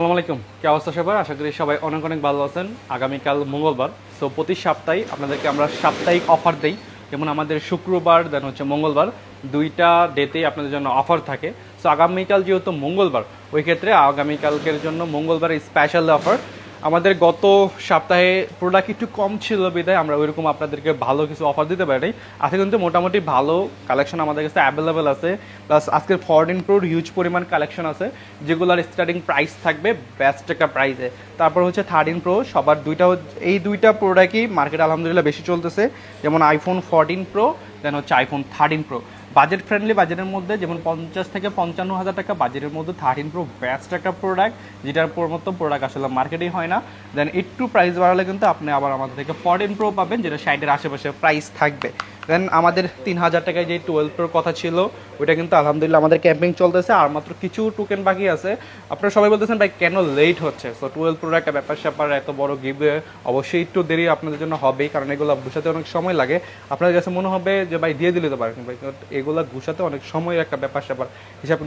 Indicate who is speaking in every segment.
Speaker 1: আসসালামু আলাইকুম, কি অবস্থা সবার? আশা করি সবাই অনেক অনেক ভালো আছেন। আগামীকাল মঙ্গলবার, সো প্রতি সপ্তাহে আপনাদেরকে আমরা সাপ্তাহিক অফার দেই। যেমন আমাদের শুক্রবার দেন হচ্ছে মঙ্গলবার, দুইটা ডেতেই আপনাদের জন্য অফার থাকে। সো আগামীকাল যেহেতু মঙ্গলবার, ওই ক্ষেত্রে আগামীকালকের জন্য মঙ্গলবার স্পেশাল অফার। আমাদের গত সপ্তাহে প্রোডাক্ট একটু কম ছিল বিধায় আমরা ওইরকম আপনাদেরকে ভালো কিছু অফার দিতে পারি। আজকে কিন্তু মোটামুটি ভালো কালেকশন আমাদের কাছে অ্যাভেলেবেল আছে। প্লাস আজকের 14 প্রোর হিউজ পরিমাণ কালেকশন আছে, যেগুলোর স্টার্টিং প্রাইস থাকবে বেস্ট একটা প্রাইসে। তারপর হচ্ছে 13 প্রো, সবার এই দুইটা প্রোডাক্টই মার্কেট আলহামদুলিল্লাহ বেশি চলতেছে। যেমন আইফোন 14 প্রো, দেন হচ্ছে আইফোন 13 প্রো। বাজেট ফ্রেন্ডলি বাজেটের মধ্যে, যেমন 50 থেকে 55 হাজার টাকা বাজেটের মধ্যে 13 প্রো বেস্ট একটা প্রোডাক্ট, যেটার মতো প্রোডাক্ট আসলে মার্কেটেই হয় না। দেন একটু প্রাইস বাড়ালে কিন্তু আপনি আবার আমাদের থেকে 14 প্রো পাবেন, যেটা 60-এর আশেপাশে প্রাইস থাকবে। দেন আমাদের 3000 টাকায় যে 12 প্রোর কথা ছিল, ওইটা কিন্তু আলহামদুলিল্লাহ আমাদের ক্যাম্পিং চলতেছে, আর মাত্র কিছু টোকেন বাকি আছে। আপনারা সবাই বলতেছেন ভাই কেন লেট হচ্ছে? সো 12 প্রোর একটা ব্যাপার স্যাপার, এত বড় গিভওয়ে, অবশ্যই একটু দেরি আপনাদের জন্য হবেই, কারণ এগুলো গুছাতে অনেক সময় লাগে। আপনাদের কাছে মনে হবে যে ভাই দিয়ে দিলে তো পারেন, ভাই এগুলো গুছাতে অনেক সময়ের একটা ব্যাপার স্যাপার,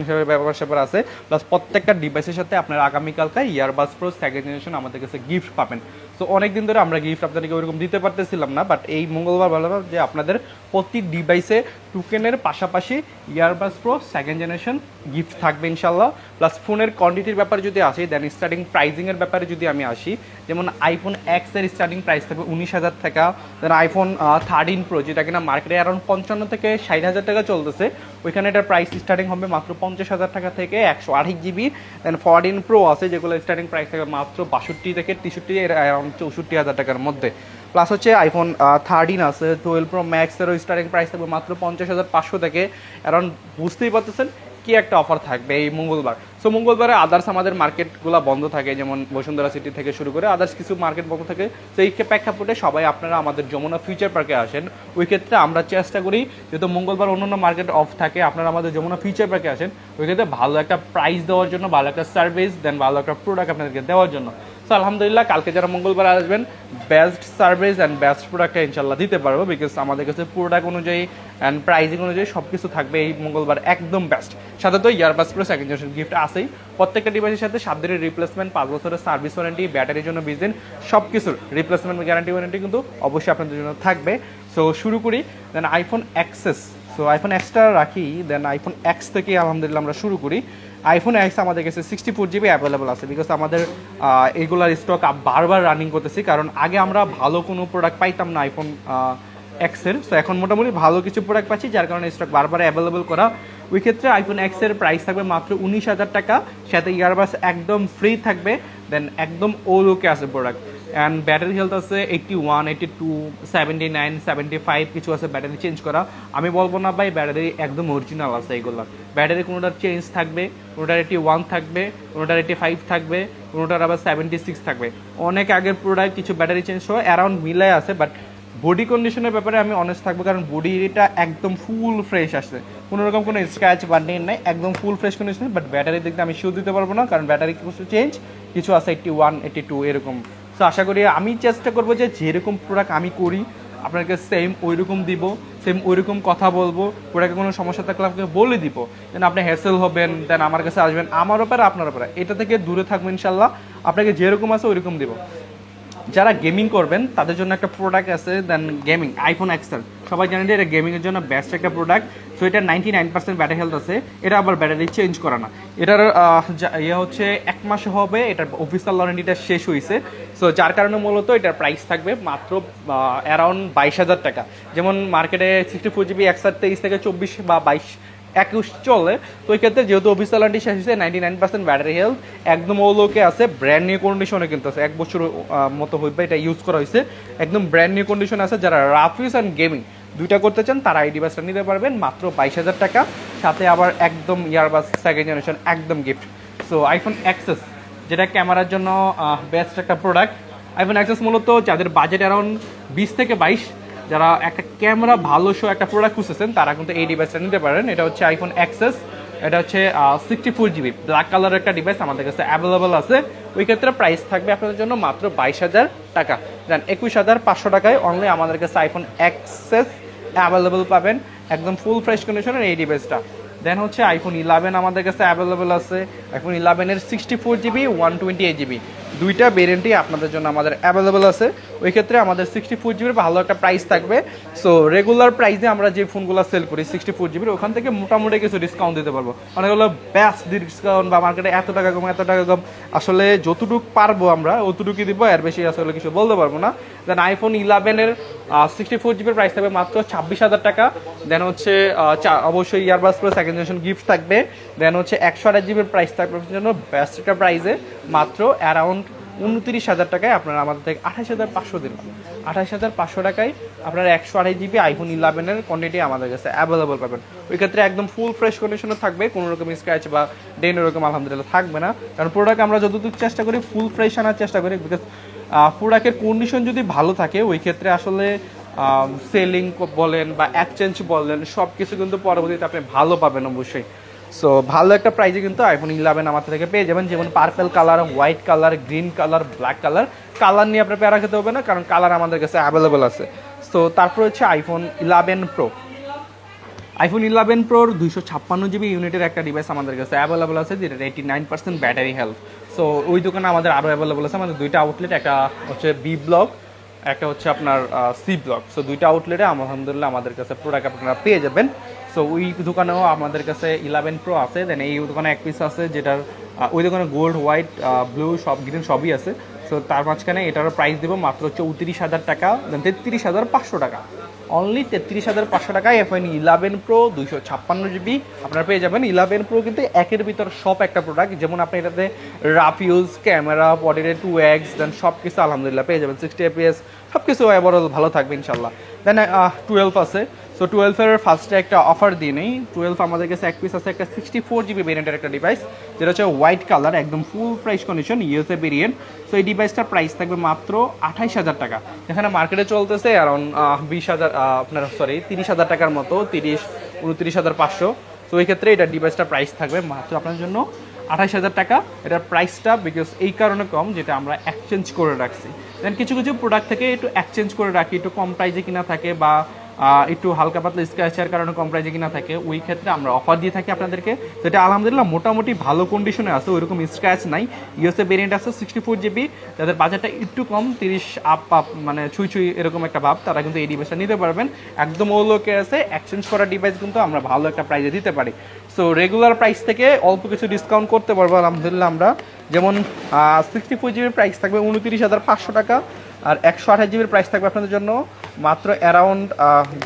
Speaker 1: হিসাবের ব্যাপার স্যাপার আছে। প্লাস প্রত্যেকটা ডিভাইসের সাথে আপনারা আগামীকালকে ইয়ারবাস প্রো সেকেন্ড জেনারেশন আমাদের কাছে গিফট পাবেন। সো অনেকদিন ধরে আমরা গিফট আপনাদেরকে ওইরকম দিতে পারতেছিলাম না, বাট এই মঙ্গলবার বললাম যে আপনাদের প্রতি ডিভাইসে টোকেনের পাশাপাশি earbuds pro second generation gift থাকবে ইনশাল্লাহ। প্লাস ফোনের কোয়ান্টিটির ব্যাপারে যদি আসি, দেন স্টার্টিং প্রাইজিংয়ের ব্যাপারে যদি আমি আসি, যেমন আইফোন এক্স এর স্টার্টিং প্রাইস থাকবে 19,000 টাকা। দেন আইফোন 13 প্রো, যেটা কিনা মার্কেটে অ্যারাউন্ড 55 থেকে 60,000 টাকা চলতেছে, ওইখানে এটার প্রাইস স্টার্টিং হবে মাত্র 50,000 টাকা থেকে 128 জিবি। দেন 14 প্রো আছে, যেগুলো স্টার্টিং প্রাইস থাকবে মাত্র 62 থেকে 63, অ্যারাউন্ড 64,000 টাকার মধ্যে। প্লাস হচ্ছে আইফোন 13 আছে, 12 প্রো ম্যাক্সেরও স্টার্টিং প্রাইস থাকবে মাত্র 50,500 থেকে অ্যারাউন্ড। বুঝতেই পারতেছেন কি একটা অফার থাকবে এই মঙ্গলবার। সো মঙ্গলবারে আদার্স আমাদের মার্কেটগুলো বন্ধ থাকে, যেমন বসুন্ধরা সিটি থেকে শুরু করে আদার্স কিছু মার্কেট বন্ধ থাকে। তো এই প্রেক্ষাপটে সবাই আপনারা আমাদের যমুনা ফিউচার পার্কে আসেন। ওই ক্ষেত্রে আমরা চেষ্টা করি, যেহেতু মঙ্গলবার অন্যান্য মার্কেট অফ থাকে, আপনারা আমাদের যমুনা ফিউচার পার্কে আসেন, ওই ক্ষেত্রে ভালো একটা প্রাইস দেওয়ার জন্য, ভালো একটা সার্ভিস, দেন ভালো একটা প্রোডাক্ট আপনাদেরকে দেওয়ার জন্য। সো আলহামদুলিল্লাহ কালকে যারা মঙ্গলবার আসবেন, বেস্ট সার্ভিস অ্যান্ড বেস্ট প্রোডাক্টটা ইনশাল্লাহ দিতে পারবো, বিকজ আমাদের কাছে প্রোডাক্ট অনুযায়ী অ্যান্ড প্রাইজিং অনুযায়ী সব কিছু থাকবে এই মঙ্গলবার একদম বেস্ট। সাথে তো earbuds pro second generation gift আছেই। প্রত্যেকটা ডিভাইসের সাথে 7 দিনের রিপ্লেসমেন্ট, 5 বছরের সার্ভিস ওয়ারেন্টি, ব্যাটারির জন্য 20 দিন, সব কিছুর রিপ্লেসমেন্ট গ্যারান্টি ওয়ারেন্টি কিন্তু অবশ্যই আপনাদের জন্য থাকবে। সো শুরু করি। Then iPhone XS, so iPhone এক্সটা রাখি, দেন আইফোন এক্স থেকে আলহামদুলিল্লাহ আমরা শুরু করি। আইফোন এক্স আমাদের কাছে 64 জিবি অ্যাভেলেবল আছে, বিকজ আমাদের এগুলার স্টক বারবার রানিং করতেছি, কারণ আগে আমরা ভালো কোনো প্রোডাক্ট পাইতাম না আইফোন এক্সের। সো এখন মোটামুটি ভালো কিছু প্রোডাক্ট পাচ্ছি, যার কারণে স্টক বারবার অ্যাভেলেবল করা। ওই ক্ষেত্রে আইফোন এক্সের প্রাইস থাকবে মাত্র 19,000 টাকা, সাথে ইয়ারবাস একদম ফ্রি থাকবে। দেন একদম ও লুকে আছে প্রোডাক্ট, অ্যান্ড ব্যাটারি হেলথ আছে 81, 82, 79, 75, কিছু আছে ব্যাটারি চেঞ্জ করা। আমি বলবো না ভাই ব্যাটারি একদম অরিজিনাল আছে, এইগুলো ব্যাটারি কোনোটার চেঞ্জ থাকবে, কোনোটার 81 থাকবে, কোনোটার 85 থাকবে, কোনোটার আবার 76 থাকবে। অনেক আগের প্রোডাক্ট, কিছু ব্যাটারি চেঞ্জ সহ অ্যারাউন্ড মিলাই আছে। বাট বডি কন্ডিশনের ব্যাপারে আমি অনেস্ট থাকবো, কারণ বডিটা একদম ফুল ফ্রেশ আসছে, কোনো রকম কোনো স্ক্র্যাচ বা ডেন্ট নাই, একদম ফুল ফ্রেশ কন্ডিশন। বাট ব্যাটারির দিক দিয়ে আমি শিওর দিতে পারবো না, কারণ ব্যাটারি কিছু চেঞ্জ, কিছু আছে 81, 82 এরকম। সো আশা করি, আমি চেষ্টা করবো যে যেরকম প্রোডাক্ট আমি করি আপনাকে সেম ওইরকম দিব, সেম ওইরকম কথা বলবো। প্রোডাক্টে কোনো সমস্যা থাকলে আপনাকে বলে দিব, দেন আপনি হ্যাসেল হবেন, দেন আমার কাছে আসবেন, আমার ব্যাপারে আপনার ব্যাপারে, এটা থেকে দূরে থাকবেন ইনশাল্লাহ। আপনাকে যেরকম আছে ওইরকম দিব। যারা গেমিং করবেন তাদের জন্য একটা প্রোডাক্ট আছে, দেন গেমিং আইফোন এক্সেল, সবাই জানেন যে এটা গেমিংয়ের জন্য বেস্ট একটা প্রোডাক্ট। সো এটা 99% ব্যাটারি হেলথ আছে, এটা আবার ব্যাটারি চেঞ্জ করা না। এটার হচ্ছে 1 মাস হবে, এটার অফিসিয়াল ওয়ারেন্টিটা শেষ হয়েছে। সো যার কারণে মূলত এটার প্রাইস থাকবে মাত্র অ্যারাউন্ড 22,000 টাকা। যেমন মার্কেটে 64 জিবি 123 থেকে 24 বা 21 চলে। তো ওই ক্ষেত্রে যেহেতু অফিসিয়াল ওয়ারেন্টি শেষ হয়েছে, 99% ব্যাটারি হেলথ, একদম ওলোকে আছে, ব্র্যান্ড নিউ কন্ডিশনে কিন্তু আছে, 1 বছর মতো হইবে এটা ইউজ করা হয়েছে, একদম ব্র্যান্ড নিউ কন্ডিশন আছে। যারা রাফ ইউজ অ্যান্ড গেমিং দুইটা করতে চান তারা এই ডিভাইসটা নিতে পারবেন মাত্র 22,000 টাকা, সাথে আবার একদম ইয়ারবাস সেকেন্ড জেনারেশন একদম গিফট। সো আইফোন এক্সেস, যেটা ক্যামেরার জন্য বেস্ট একটা প্রোডাক্ট। আইফোন এক্সেস মূলত যাদের বাজেট অ্যারাউন্ড 20 থেকে 22, যারা একটা ক্যামেরা ভালো শো একটা প্রোডাক্ট খুঁজতেছেন, তারা কিন্তু এই ডিভাইসটা নিতে পারেন। এটা হচ্ছে আইফোন এক্সেস, এটা হচ্ছে 64 জিবি ব্ল্যাক কালারের একটা ডিভাইস আমাদের কাছে অ্যাভেলেবল আছে। ওই ক্ষেত্রে প্রাইস থাকবে আপনাদের জন্য মাত্র 22,000 টাকা। দেন 21,500 টাকায় অনলি আমাদের কাছে আইফোন এক্সেস অ্যাভেলেবল পাবেন, একদম ফুল ফ্রেশ কন্ডিশনের এই ডিভাইসটা। দেন হচ্ছে আইফোন 11 আমাদের কাছে অ্যাভেলেবেল আছে। আইফোন 11-এর 64GB 128GB দুইটা ভেরিয়েন্টই আপনাদের জন্য আমাদের অ্যাভেলেবেল আছে। ওই ক্ষেত্রে আমাদের 64GBর ভালো একটা প্রাইস থাকবে। সো রেগুলার প্রাইসে আমরা যে ফোনগুলো সেল করি 64GBর, ওখান থেকে মোটামুটি কিছু ডিসকাউন্ট দিতে পারবো। অনেকগুলো বেস্ট ডিসকাউন্ট বা মার্কেটে এত টাকা কম এত টাকা কম, আসলে যতটুকু পারবো আমরা অতটুকুই দিব, এর বেশি আসলে কিছু বলতে পারবো না। দেন আইফোন 11-এর 64GBর প্রাইস থাকবে মাত্র 26,000 টাকা। দেন হচ্ছে অবশ্যই earbuds pro second generation gift থাকবে। দেন হচ্ছে 128GBর প্রাইস থাকবে জন্য বেস্ট একটা প্রাইসে মাত্র অ্যারাউন্ড 29,000 টাকায় আপনারা আমাদের থেকে 28,500 দিলাম। 28,500 টাকায় আপনারা 128GB আইফোন 11-এর কোয়ান্টিটি আমাদের কাছে অ্যাভেলেবল পাবেন। ওই ক্ষেত্রে একদম ফুল ফ্রেশ কন্ডিশনে থাকবে, কোনো রকম স্ক্র্যাচ বা ডেন এরকম আলহামদুলিল্লাহ থাকবে না। কারণ প্রোডাক্ট আমরা যতটুকু চেষ্টা করি ফুল ফ্রেশ আনার চেষ্টা করি, বিকজ প্রোডাক্টের কন্ডিশন যদি ভালো থাকে ওই ক্ষেত্রে আসলে সেলিং বলেন বা এক্সচেঞ্জ বলেন সব কিছু কিন্তু পরবর্তীতে আপনি ভালো পাবেন অবশ্যই। সো ভালো একটা প্রাইজে কিন্তু আইফোন 11 আমাদের থেকে পেয়ে যাবেন, যেমন purple colour, white colour, green colour, black colour. Colour নিয়ে আপনার প্যারা খেতে হবে না, কারণ কালার আমাদের কাছে অ্যাভেলেবল আছে। সো তারপর হচ্ছে আইফোন 11 প্রো। আইফোন 11 প্রোর 256GB ইউনিটের একটা ডিভাইস আমাদের কাছে অ্যাভেলেবল আছে, যেটা 89% ব্যাটারি হেলথ। সো ওই দোকানে আমাদের আরও অ্যাভেলেবল আছে। আমাদের দুইটা আউটলেট, একটা হচ্ছে বি ব্লক, একটা হচ্ছে আপনার সি ব্লক। সো দুইটা আউটলেটে আলহামদুলিল্লাহ আমাদের কাছে প্রোডাক্ট আপনারা পেয়ে যাবেন। সো ওই দোকানেও আমাদের কাছে 11 প্রো আছে। দেন এই দোকানে এক পিস আছে, যেটার ওই দোকানে গোল্ড, হোয়াইট, ব্লু সব গ্রিন সবই আছে। সো তার মাঝখানে এটারও প্রাইস দেবো মাত্র 34,000 টাকা, দেন 33,500 টাকা। অনলি 33,500 টাকায় আইফোন 11 প্রো 256GB আপনারা পেয়ে যাবেন। 11 প্রো কিন্তু একের ভিতর সব একটা প্রোডাক্ট, যেমন আপনি এটাতে রাফ ইউজ, ক্যামেরা, বডিতে 2x, দেন সব কিছু আলহামদুলিল্লাহ পেয়ে যাবেন। 60fps সব কিছু ওভারঅল ভালো থাকবে ইনশাল্লাহ। দেন 12 আছে। সো 12-এর ফার্স্টে একটা অফার দিয়ে নেই। 12 আমাদের কাছে এক পিস আছে, একটা 64GB ভেরিয়েন্টের একটা ডিভাইস, যেটা হচ্ছে হোয়াইট কালার, একদম full fresh condition, USA variant. So এই ডিভাইসটার প্রাইস থাকবে মাত্র 28,000 টাকা। এখানে মার্কেটে চলতেছে অ্যারাউন্ড 30,000 টাকার মতো, 29,500। তো এই ক্ষেত্রে এটা ডিভাইসটার প্রাইস থাকবে মাত্র আপনার জন্য 28,000 টাকা। এটার প্রাইসটা বিকজ এই কারণে কম, যেটা আমরা এক্সচেঞ্জ করে রাখছি। দেন কিছু কিছু প্রোডাক্ট থেকে একটু এক্সচেঞ্জ করে রাখি, একটু কম প্রাইসে কিনা থাকে বা একটু হালকা পাতলা স্ক্র্যাচের কারণে কম প্রাইসে কিনা থাকে, ওই ক্ষেত্রে আমরা অফার দিয়ে থাকি আপনাদেরকে। যেটা আলহামদুলিল্লাহ মোটামুটি ভালো কন্ডিশনে আছে, ওইরকম স্ক্র্যাচ নাই। ইউএসএ ভেরিয়েন্ট আছে 64GB, যাদের বাজেটটা একটু কম, 30 আপ মানে ছুঁই ছুঁই এরকম একটা ভাব, তারা কিন্তু এই ডিভাইসটা নিতে পারবেন। একদম ও লোকে আছে, এক্সচেঞ্জ করা ডিভাইস কিন্তু আমরা ভালো একটা প্রাইসে দিতে পারি। সো রেগুলার প্রাইস থেকে অল্প কিছু ডিসকাউন্ট করতে পারবো আলহামদুলিল্লাহ আমরা। যেমন 64GB প্রাইস থাকবে 29,500 টাকা, আর 128GB প্রাইস থাকবে আপনাদের জন্য মাত্র অ্যারাউন্ড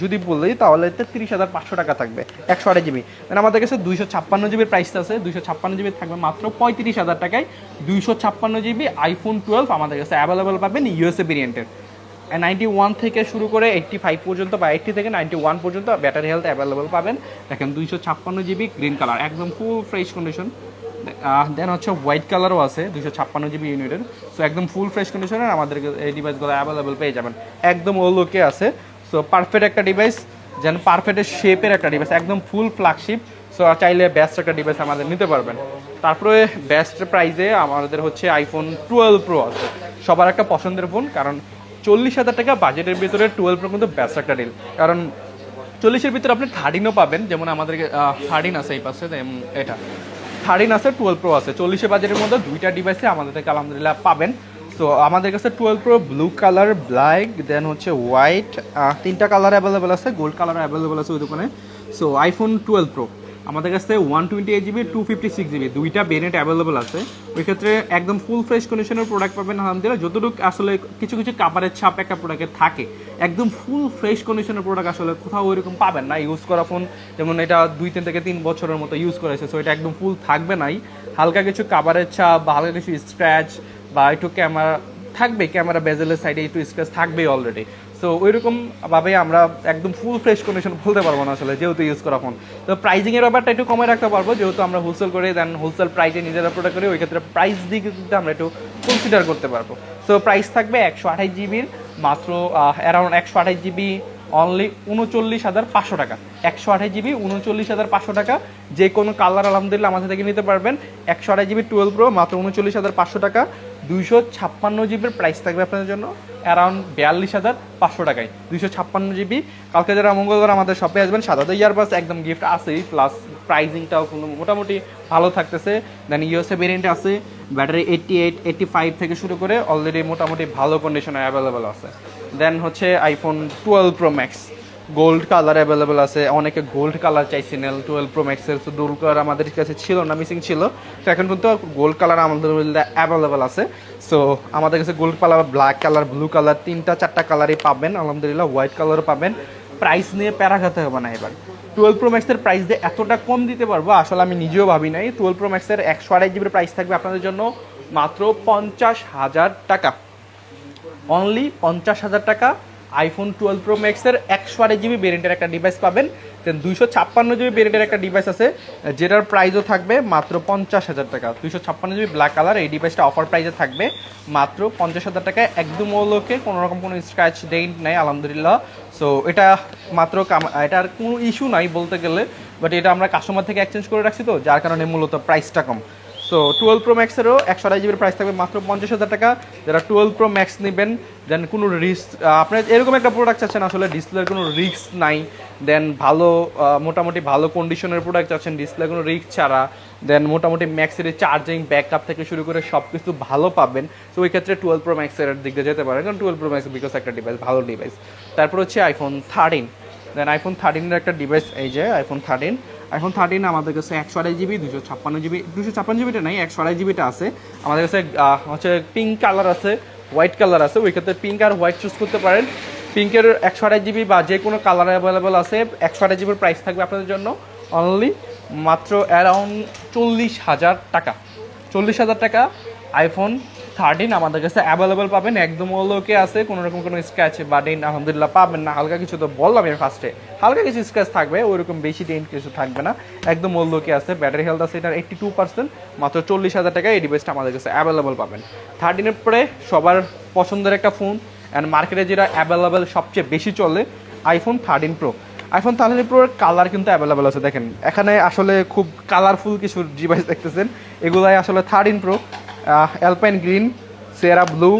Speaker 1: যদি বলি তাহলে 33,500 টাকা থাকবে 128GB। মানে আমাদের কাছে 256GB প্রাইস আছে, 256GB থাকবে মাত্র 35,000 টাকায়। 256GB আইফোন 12 আমাদের কাছে অ্যাভেলেবেল পাবেন ইউএসএ ভেরিয়েন্টের। 91 থেকে শুরু করে 85 পর্যন্ত বা 80 থেকে 91 পর্যন্ত ব্যাটারি হেলথ অ্যাভেলেবেল পাবেন। দেখেন 256GB গ্রিন কালার, একদম ফুল ফ্রেশ কন্ডিশন। দেন হচ্ছে হোয়াইট কালারও আছে 256GB ইউনিটের। সো একদম ফুল ফ্রেশ কন্ডিশনের আমাদের এই ডিভাইসগুলো অ্যাভেলেবেল পেয়ে যাবেন, একদম ও লোকে আছে। সো পারফেক্ট একটা ডিভাইস, যেন পারফেক্টের শেপের একটা ডিভাইস, একদম ফুল ফ্ল্যাগশিপ। সো চাইলে বেস্ট একটা ডিভাইস আমাদের নিতে পারবেন। তারপরে বেস্ট প্রাইসে আমাদের হচ্ছে আইফোন 12 প্রো আছে, সবার একটা পছন্দের ফোন, কারণ 40,000 টাকা বাজেটের ভিতরে 12 প্রো কিন্তু বেস্ট একটা ডিল। কারণ 40-এর ভিতরে আপনি 13ও পাবেন, যেমন আমাদের 13 আছে এই পাশে, এটা 13 আছে, 12 প্রো আছে। 40 বাজেটের মধ্যে দুইটা ডিভাইসে আমাদের থেকে আলহামদুলিল্লাহ পাবেন। সো আমাদের কাছে 12 প্রো ব্লু কালার, ব্ল্যাক, দেন হচ্ছে হোয়াইট, তিনটা কালার অ্যাভেলেবেল আছে, গোল্ড কালার অ্যাভেলেবেল আছে ওই দোকানে। সো আইফোন 12 প্রো আমাদের কাছে 128GB 256GB দুইটা ভেরিয়েন্ট অ্যাভেলেবেল আছে। ওই ক্ষেত্রে একদম ফুল ফ্রেশ কন্ডিশনের প্রোডাক্ট পাবেন আলহামদুলিল্লাহ। যতটুকু আসলে কিছু কিছু কাভারের ছাপ একটা প্রোডাক্টে থাকে, একদম ফুল ফ্রেশ কন্ডিশনের প্রোডাক্ট আসলে কোথাও ওইরকম পাবেন না। ইউজ করা ফোন, যেমন এটা 2 থেকে 3 বছরের মতো ইউজ করেছে, সো এটা একদম ফুল থাকবে নাই। হালকা কিছু কাভারের ছাপ বা হালকা কিছু স্ক্র্যাচ বা একটু ক্যামেরা থাকবে, ক্যামেরা বেজেলের সাইডে একটু স্ক্র্যাচ থাকবেই অলরেডি। সো ওইরকম ভাবে আমরা একদম ফুল ফ্রেশ কন্ডিশন বলতে পারবো না আসলে, যেহেতু ইউজ করা ফোন। তো প্রাইজিংয়ের ব্যাপারটা একটু কমে রাখতে পারবো, যেহেতু আমরা হোলসেল করে দেন হোলসেল প্রাইসে নিজেরা প্রোডাক্ট করি, ওই ক্ষেত্রে প্রাইস দিকে কিন্তু আমরা একটু কনসিডার করতে পারবো। সো প্রাইস থাকবে 128GBর মাত্র অ্যারাউন্ড 128GB অনলি 39,500 টাকা। 128GB 39,500 টাকা, যে কোনো কালার আলহামদুলিল্লাহ আমাদের থেকে নিতে পারবেন। 128GB 12 প্রো মাত্র 39,500 টাকা। 256GBর প্রাইস থাকবে আপনাদের জন্য অ্যারাউন্ড 42,500 টাকায় 256GB। কালকে যারা মঙ্গলবার আমাদের শপে আসবেন, সাথে ইয়ারবাস একদম গিফট আছেই, প্লাস প্রাইজিংটাও কোনো মোটামুটি ভালো থাকতেছে। দেন ইউএসএ ভেরিয়েন্ট আছে, ব্যাটারি 88-85 থেকে শুরু করে অলরেডি মোটামুটি ভালো কন্ডিশনে অ্যাভেলেবেল আছে। দেন হচ্ছে iPhone 12 pro max gold colour available আছে, অনেকে গোল্ড কালার চাইছিলেন 12 প্রো ম্যাক্সের, তো গোল্ড কালার আমাদের কাছে ছিল না, মিসিং ছিল, তো এখন কিন্তু গোল্ড কালার আমাদের অ্যাভেলেবেল আছে। সো আমাদের কাছে gold colour, black colour, blue colour, 3-4টা কালারই পাবেন আলহামদুলিল্লাহ, হোয়াইট কালারও পাবেন। প্রাইস নিয়ে প্যারা খাতে হবে না এবার। 12 প্রো ম্যাক্সের প্রাইস দিয়ে এতটা কম দিতে পারবো আসলে আমি নিজেও ভাবি নাই। 12 প্রো ম্যাক্সের 128 জিবির প্রাইস থাকবে আপনাদের জন্য মাত্র 50,000 টাকা, অনলি 50,000 টাকা। আইফোন 12 প্রো ম্যাক্সের 128 জিবি ভেরিয়েন্টের একটা ডিভাইস পাবেন। দেন 256 জিবি ভেরিয়েন্টের একটা ডিভাইস আছে যেটার প্রাইসও থাকবে মাত্র 50,000 টাকা। 256 জিবি ব্ল্যাক কালার, এই ডিভাইসটা অফার প্রাইসে থাকবে মাত্র 50,000 টাকায়, একদম ওলোকে, কোনো রকম কোনো স্ক্র্যাচ ডেন্ট নেই আলহামদুলিল্লাহ। সো এটা মাত্র এটার কোনো ইস্যু নাই বলতে গেলে, বাট এটা আমরা কাস্টমার থেকে এক্সচেঞ্জ করে রাখছি, তো যার কারণে মূলত প্রাইসটা কম। সো 12 প্রো ম্যাক্সেরও 128 জিবির প্রাইস থাকবে মাত্র 50,000 টাকা। যারা 12 প্রো ম্যাক্স নেবেন, দেন কোনো রিস্ক, আপনার এরকম একটা প্রোডাক্ট চাচ্ছেন আসলে ডিসপ্লের কোনো রিস্ক নাই, দেন ভালো মোটামুটি ভালো কন্ডিশনের প্রোডাক্ট চাচ্ছেন, ডিসপ্লে কোনো রিস্ক ছাড়া, দেন মোটামুটি ম্যাক্সের চার্জিং ব্যাকআপ থেকে শুরু করে সব কিছু ভালো পাবেন। তো ওই ক্ষেত্রে 12 প্রো ম্যাক্সের দিক দিয়ে যেতে পারেন, কারণ 12 প্রো ম্যাক্স বিকজ একটা ডিভাইস, ভালো ডিভাইস। তারপর হচ্ছে আইফোন 13, দেন আইফোন 13-এর একটা ডিভাইস, এই যে আইফোন 13 আমাদের কাছে 128 জিবি, 256 জিবি, 256 জিবিটা নাই, 128 জিবিটা আছে আমাদের কাছে। হচ্ছে পিঙ্ক কালার আছে, হোয়াইট কালার আছে, ওই ক্ষেত্রে পিঙ্ক আর হোয়াইট চুজ করতে পারেন। পিঙ্কের 128 জিবি বা যে কোনো কালার অ্যাভেলেবেল আছে। 128 জিবির প্রাইস থাকবে আপনাদের জন্য অনলি মাত্র অ্যারাউন্ড 40,000 টাকা। 40,000 টাকা আইফোন 13 আমাদের কাছে অ্যাভেলেবেল পাবেন, একদম ওলোকে আছে, কোনো রকম কোনো স্ক্র্যাচ বা ডেন্ট আলহামদুলিল্লাহ পাবেন না। হালকা কিছু তো বললাম আমি ফার্স্টে, হালকা কিছু স্ক্র্যাচ থাকবে, ওইরকম বেশি ডেন্ট কিছু থাকবে না, একদম ওলোকে আছে। ব্যাটারি হেলথ আছে এটার 82%, মাত্র 40,000 টাকা এই ডিভাইসটা আমাদের কাছে অ্যাভেলেবেল পাবেন। 13-এর পরে সবার পছন্দের একটা ফোন অ্যান্ড মার্কেটে যেটা অ্যাভেলেবেল সবচেয়ে বেশি চলে, আইফোন 13 প্রো। আইফোন 13 প্রোর কালার কিন্তু অ্যাভেলেবেল আছে, দেখেন এখানে আসলে খুব কালারফুল কিছু ডিভাইস দেখতেছেন, এগুলাই আসলে 13 প্রো। অ্যালপাইন গ্রিন, সেরা ব্লু,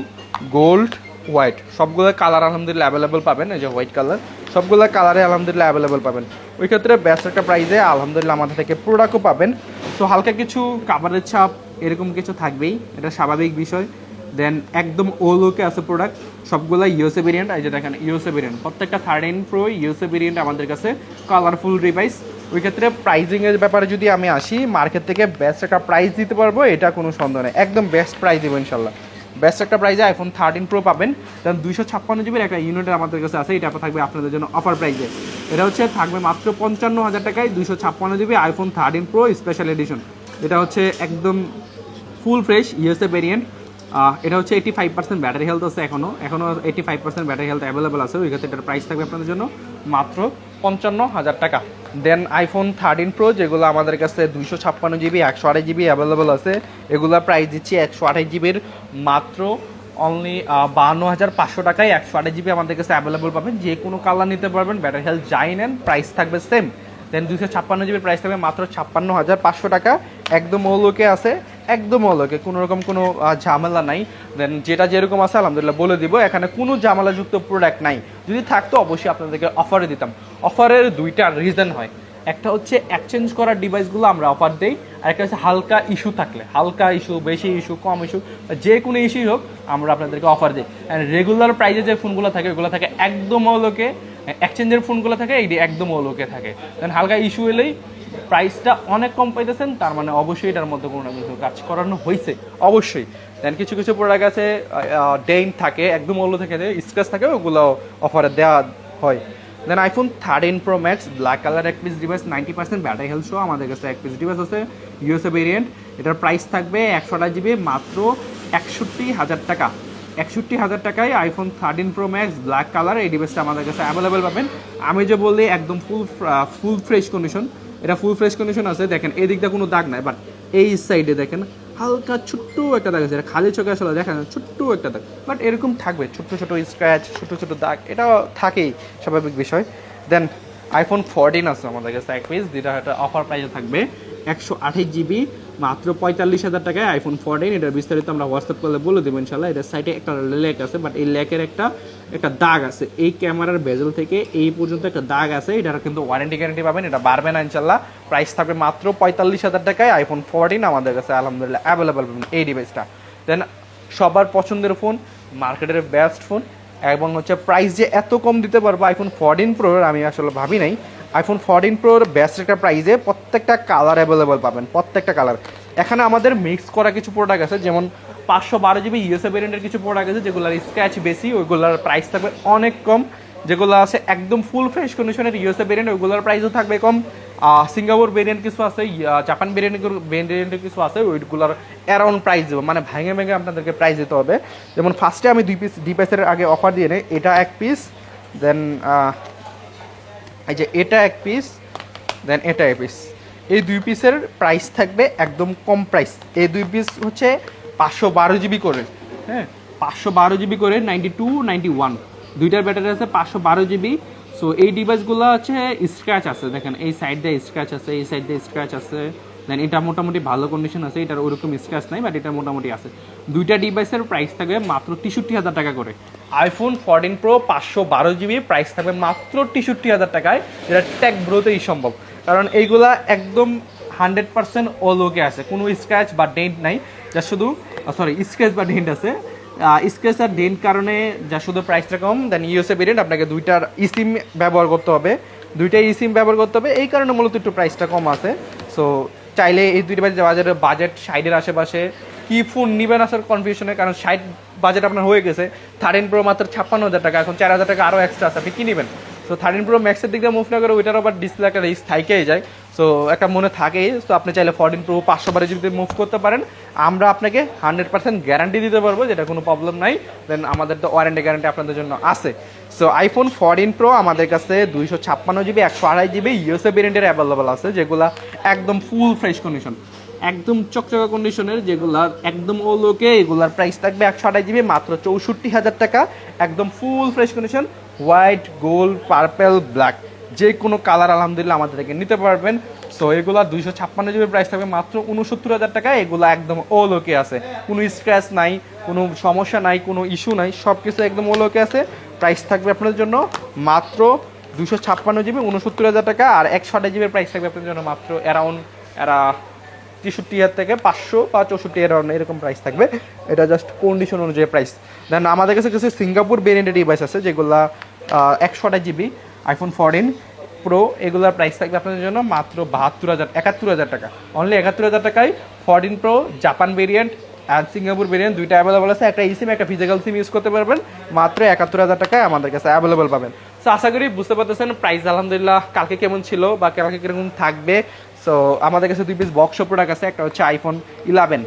Speaker 1: গোল্ড, হোয়াইট, সবগুলো কালার আলহামদুলিল্লাহ অ্যাভেলেবেল পাবেন। এই যে হোয়াইট কালার, সবগুলো কালারে আলহামদুলিল্লাহ অ্যাভেলেবেল পাবেন। ওই ক্ষেত্রে বেস্ট একটা প্রাইসে আলহামদুলিল্লাহ আমাদের থেকে প্রোডাক্টও পাবেন। সো হালকা কিছু কাভারের ছাপ এরকম কিছু থাকবেই, এটা স্বাভাবিক বিষয়। দেন একদম ওলোকে আছে প্রোডাক্ট, সবগুলো ইউএসএ ভেরিয়েন্ট, এই যে দেখেন ইউএসএ ভেরিয়েন্ট, প্রত্যেকটা 13 প্রো ইউএসএ ভেরিয়েন্ট আমাদের কাছে কালারফুল ডিভাইস। ওই ক্ষেত্রে প্রাইজিংয়ের ব্যাপারে যদি আমি আসি, মার্কেট থেকে বেস্ট একটা প্রাইস দিতে পারবো, এটা কোনো সন্দেহ নেই, একদম বেস্ট প্রাইস দেবো ইনশাল্লাহ। বেস্ট একটা প্রাইসে আইফোন 13 প্রো পাবেন। দেন 256 জিবির একটা ইউনিটের আমাদের কাছে আছে, এটা থাকবে আপনাদের জন্য অফার প্রাইসে, এটা হচ্ছে থাকবে মাত্র 55,000 টাকায় 256 GB iPhone 13 pro special edition. এটা হচ্ছে একদম ফুল ফ্রেশ ইউএসএ ভেরিয়েন্ট। এটা হচ্ছে 85% ব্যাটারি হেলথ আছে, এখনও 85% ব্যাটারি হেলথ অ্যাভেলেবেল আছে। ওই ক্ষেত্রে এটার প্রাইস থাকবে আপনাদের জন্য মাত্র 55,000 টাকা। দেন আইফোন 13 প্রো যেগুলো আমাদের কাছে 256 জিবি 128 জিবি অ্যাভেলেবেল আছে, এগুলোর প্রাইস দিচ্ছি 128 জিবির মাত্র অনলি 52,500 টাকায় 128 জিবি আমাদের কাছে অ্যাভেলেবল পাবেন। যে কোনো কালার নিতে পারবেন, ব্যাটারি হেলথ যাই নেন প্রাইস থাকবে সেম। দেন 256 জিবির প্রাইস থাকবে মাত্র 56,500 টাকা, একদম ওলোকে আছে, একদম ওলোকে, কোনো রকম কোনো ঝামেলা নাই। দেন যেটা যেরকম আছে আলহামদুলিল্লাহ বলে দিব, এখানে কোনো ঝামেলাযুক্ত প্রোডাক্ট নাই। যদি থাকতো অবশ্যই আপনাদেরকে অফারে দিতাম। অফারের দুইটা রিজন হয়, একটা হচ্ছে এক্সচেঞ্জ করার ডিভাইসগুলো আমরা অফার দেই, আর একটা হচ্ছে হালকা ইস্যু থাকলে, হালকা ইস্যু, বেশি ইস্যু, কম ইস্যু, যে কোনো ইস্যুই হোক আমরা আপনাদেরকে অফার দিই। অ্যান্ড রেগুলার প্রাইসে যে ফোনগুলো থাকে ওগুলো থাকে একদম ওলোকে, এক্সচেঞ্জের ফোনগুলো থাকে এইটি একদম ওলোকে থাকে। দেন হালকা ইস্যু এলেই প্রাইসটা অনেক কম পাইতেছেন, তার মানে অবশ্যই এটার মধ্যে কোনো না কিছু কাজ করানো হয়েছে অবশ্যই। দেন কিছু কিছু প্রোডাক্ট আছে ডেন্ট থাকে, একদম ওলো থেকে স্ক্র্যাচ থাকে, ওগুলো অফারে দেওয়া হয়। Then iPhone 13 pro max black colour এক পিস ডিভাইস, 90% ব্যাটারি হেলথ সহ আমাদের কাছে এক পিস ডিভাইস আছে, ইউএসএ ভেরিয়েন্ট। এটার প্রাইস থাকবে 128 জিবি মাত্র 61,000 টাকা। 61,000 টাকায় iPhone 13 pro max black colour এই ডিভাইসটা আমাদের কাছে অ্যাভেলেবেল পাবেন। আমি যে বললি একদম ফুল ফ্রেশ কন্ডিশন, এটা ফুল ফ্রেশ কন্ডিশন আছে। দেখেন এই দিকটা কোনো দাগ নাই, বাট এই সাইডে দেখেন হালকা ছোট্ট একটা দাগ আছে, এটা খালি চোখে আসলে দেখা যায় ছোট্ট একটা দাগ, বাট এরকম থাকবে ছোট্ট ছোট স্ক্র্যাচ, ছোট ছোট দাগ, এটা থাকেই, স্বাভাবিক বিষয়। দেন আইফোন 14 আছে আমাদের কাছে এক পিস, যেটা একটা অফার প্রাইসে থাকবে 128 জিবি মাত্র 45,000 টাকায় আইফোন 14। এটার বিস্তারিত আমরা হোয়াটসঅ্যাপ করলে বলে দেবো ইনশাল্লাহ। এটার সাইডে একটা লেক আছে, বাট এই লেকের একটা দাগ আছে, এই ক্যামেরার বেজেল থেকে এই পর্যন্ত একটা দাগ আছে। এটার কিন্তু ওয়ারেন্টি গ্যারেন্টি পাবেন, এটা বাড়বে না ইনশাল্লাহ। প্রাইস থাকবে মাত্র 45,000 টাকায় আইফোন 14 আমাদের কাছে আলহামদুলিল্লাহ অ্যাভেলেবেল পাবেন এই ডিভাইসটা। দেন সবার পছন্দের ফোন, মার্কেটের বেস্ট ফোন, এবং হচ্ছে প্রাইস যে এত কম দিতে পারবো আইফোন 14 প্রোর আমি আসলে ভাবি নাই। আইফোন 14 প্রোর বেস্ট একটা প্রাইসে প্রত্যেকটা কালার অ্যাভেলেবেল পাবেন, প্রত্যেকটা কালার। এখানে আমাদের মিক্স করা কিছু প্রোডাক্ট আছে, যেমন 512 জিবি ইউএসএ ভেরিয়েন্টের কিছু প্রোডাক্ট আছে যেগুলোর স্ক্র্যাচ বেশি, ওইগুলোর প্রাইস থাকবে অনেক কম। যেগুলো আছে একদম ফুল ফ্রেশ কন্ডিশনের ইউএসএ ভেরিয়েন্ট, ওইগুলোর প্রাইসও থাকবে কম। সিঙ্গাপুর ভেরিয়েন্ট কিছু আছে, জাপান ভেরিয়েন্টের কিছু আছে, ওইগুলোর অ্যারাউন্ড প্রাইস দেবো, মানে ভেঙে ভেঙে আপনাদেরকে প্রাইস দিতে হবে। যেমন ফার্স্টে আমি 2 পিস ডিভাইসের আগে অফার দিয়ে নেই, এটা 1 পিস, দেন এই যে এটা 1 পিস, দেন এটা 1 পিস। এই 2 পিসের প্রাইস থাকবে একদম কম প্রাইস। এই 2 পিস হচ্ছে 512 জিবি করে, হ্যাঁ 512 জিবি করে, 92 91 দুইটার ব্যাটারি আছে 512 জিবি। সো এই ডিভাইসগুলো হচ্ছে স্ক্র্যাচ আছে, দেখেন এই সাইড দিয়ে স্ক্র্যাচ আছে, এই সাইড দিয়ে স্ক্র্যাচ আছে। দেন এটা মোটামুটি ভালো কন্ডিশন আছে, এটার ওরকম স্ক্র্যাচ নাই, বাট এটা মোটামুটি আছে। দুইটা ডিভাইসের প্রাইস থাকবে মাত্র 63,000 টাকা করে। আইফোন 14 প্রো 512 জিবি প্রাইস থাকবে মাত্র 63,000 টাকায়, যেটা টেক ব্রোতেই সম্ভব, কারণ এইগুলা একদম 100% অল ওকে আছে, কোনো স্ক্র্যাচ বা ডেন্ট নাই, যা শুধু স্ক্র্যাচ বা ডেন্ট আছে, স্ক্র্যাচ আর ডেন্ট কারণে যা শুধু প্রাইসটা কম। দেন ইউএসএ ভেরিয়েন্ট, আপনাকে দুইটার ইসিম ব্যবহার করতে হবে, দুইটাই ইসিম ব্যবহার করতে হবে, এই কারণে মূলত একটু প্রাইসটা কম আছে। সো চাইলে এই দুইটা বাজারের বাজেট 60-এর আশেপাশে কি ফোন নেবেন আসার কনফিউশনে, কারণ 60 বাজেট আপনার হয়ে গেছে। 13 প্রো মাত্র 56,000 টাকা, এখন 4,000 টাকা আরও এক্সট্রা আছে, আপনি কি নেবেন? সো 13 প্রো ম্যাক্সের দিক দিয়ে মুভ না করে ওইটার আবার ডিসপ্লে একটা রিস্ক থাইকেই যায়, সো একটা মনে থাকেই। সো আপনি চাইলে 14 প্রো 512 জিবিতে মুভ করতে পারেন, আমরা আপনাকে 100% গ্যারান্টি দিতে পারবো, যেটা কোনো প্রবলেম নাই। দেন আমাদের তো ওয়ারেন্টি গ্যারান্টি আপনাদের জন্য আছে। সো আইফোন 14 প্রো আমাদের কাছে 256 জিবি 128 জিবি ইউএসএ ভেরিয়েন্টের অ্যাভেলেবল আছে, যেগুলো একদম ফুল ফ্রেশ কন্ডিশন, একদম চকচকা কন্ডিশনের, যেগুলো একদম ওলোকে, এগুলার প্রাইস থাকবে 128 জিবি মাত্র 64,000 টাকা, একদম full fresh condition, white, gold, purple, black, যে কোনো কালার আলহামদুলিল্লাহ আমাদের থেকে নিতে পারবেন। সো এগুলো 256 জিবি প্রাইস থাকবে মাত্র 69,000 টাকা। এগুলো একদম ওল ওকে আছে, কোনো স্ক্র্যাচ নাই, কোনো সমস্যা নাই, কোনো ইস্যু নাই, সব কিছু একদম ওল ওকে আছে। প্রাইস থাকবে আপনাদের জন্য মাত্র 256 জিবি 69,000 টাকা, আর 128 জিবির প্রাইস থাকবে আপনাদের জন্য মাত্র অ্যারাউন্ড 63,000 থেকে 500 বা 64 অ্যারাউন্ড এরকম প্রাইস থাকবে। এটা জাস্ট কন্ডিশন অনুযায়ী প্রাইস। দেন আমাদের কাছে কিছু সিঙ্গাপুর ভেরিয়েন্টের ডিভাইস আছে, যেগুলো 128 জিবি আইফোন 14 প্রো, এগুলোর প্রাইস থাকবে আপনাদের জন্য মাত্র 71,000 টাকা, অনলি 71,000 টাকায় 14 প্রো জাপান ভেরিয়েন্ট আর সিঙ্গাপুর ভেরিয়েন্ট দুইটা অ্যাভেলেবল আছে। একটা ইসিম একটা ফিজিক্যাল সিম ইউজ করতে পারবেন, মাত্র 71,000 টাকায় আমাদের কাছে অ্যাভেলেবল পাবেন। সো আশা করি বুঝতে পারতেছেন প্রাইস আলহামদুলিল্লাহ কালকে কেমন ছিল বা কালকে কিরকম থাকবে। সো আমাদের কাছে 2 পিস বক্স প্রোডাক্ট আছে, একটা হচ্ছে আইফোন 11,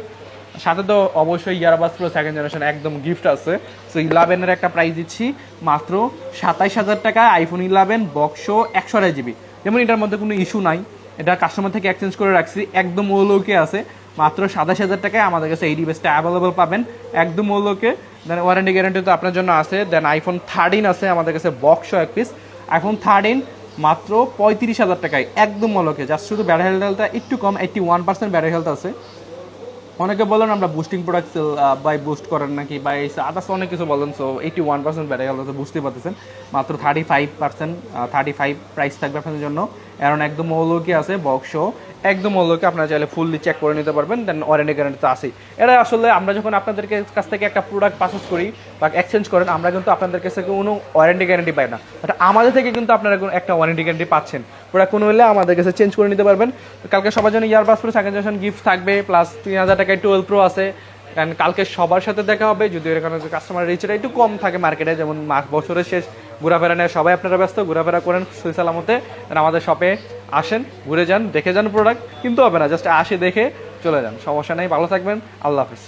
Speaker 1: সাথে তো অবশ্যই ইয়ারবাস প্রো 2nd জেনারেশন একদম গিফট আছে। সো 11-এর একটা প্রাইস দিচ্ছি মাত্র 27,000 টাকা, আইফোন 11 বক্স 128 জিবি। যেমন এটার মধ্যে কোনো ইস্যু নাই, এটা কাস্টমার থেকে এক্সচেঞ্জ করে রাখছি, একদম ওলোকে আছে, মাত্র 27,000 টাকায় আমাদের কাছে এই ডিভাইসটা অ্যাভেলেবল পাবেন, একদম ওলোকে। দেন ওয়ারেন্টি গ্যারান্টি তো আপনার জন্য আছে। দেন আইফোন 13 আছে আমাদের কাছে বক্স 1 পিস, আইফোন 13 মাত্র 35,000 টাকায় একদম ওলোকে, জাস্ট শুধু ব্যাটারি হেলথটা একটু কম, 81% ব্যাটারি হেলথ আছে। অনেকে বলেন আমরা boosting product sale by boost করেন নাকি বা এই আদার্স অনেক কিছু বলেন। সো 81% ব্যাটারি হেলথ আছে, বুঝতে পারতেছেন। মাত্র 35 প্রাইস থাকবে আপনাদের জন্য, কারণ একদম ওলোকে আছে, বক্স একদম ওলোকে, আপনারা চাইলে ফুললি চেক করে নিতে পারবেন। দেন ওয়ারেন্টি গ্যারান্টি তো আছেই। এটা আসলে আমরা যখন আপনাদের কাছ থেকে একটা প্রোডাক্ট পারচেজ করি বা এক্সচেঞ্জ করেন, আমরা কিন্তু আপনাদের কাছে কোনো ওয়ারেন্টি গ্যারান্টি পাই না, বাট আমাদের থেকে কিন্তু আপনারা একটা ওয়ারেন্টি গ্যারান্টি পাচ্ছেন। প্রোডাক্ট কোনো হলে আমাদের কাছে চেঞ্জ করে নিতে পারবেন। কালকে সবার জন্য earbuds pro 2nd generation gift থাকবে, প্লাস 3,000 টাকায় 12 প্রো আছে। কারণ কালকে সবার সাথে দেখা হবে, যদিও এখানে কাস্টমার রিচটা একটু কম থাকে মার্কেটে, যেমন বছরের শেষ, ঘোরাফেরা নিয়ে সবাই আপনারা ব্যস্ত, ঘোরাফেরা করেন সহি সালামতে। আমাদের শপে আসেন, ঘুরে যান, দেখে যান প্রোডাক্ট, কিন্তু হবে না, জাস্ট আসে দেখে চলে যান, সমস্যা নেই। ভালো থাকবেন, আল্লাহ হাফিজ।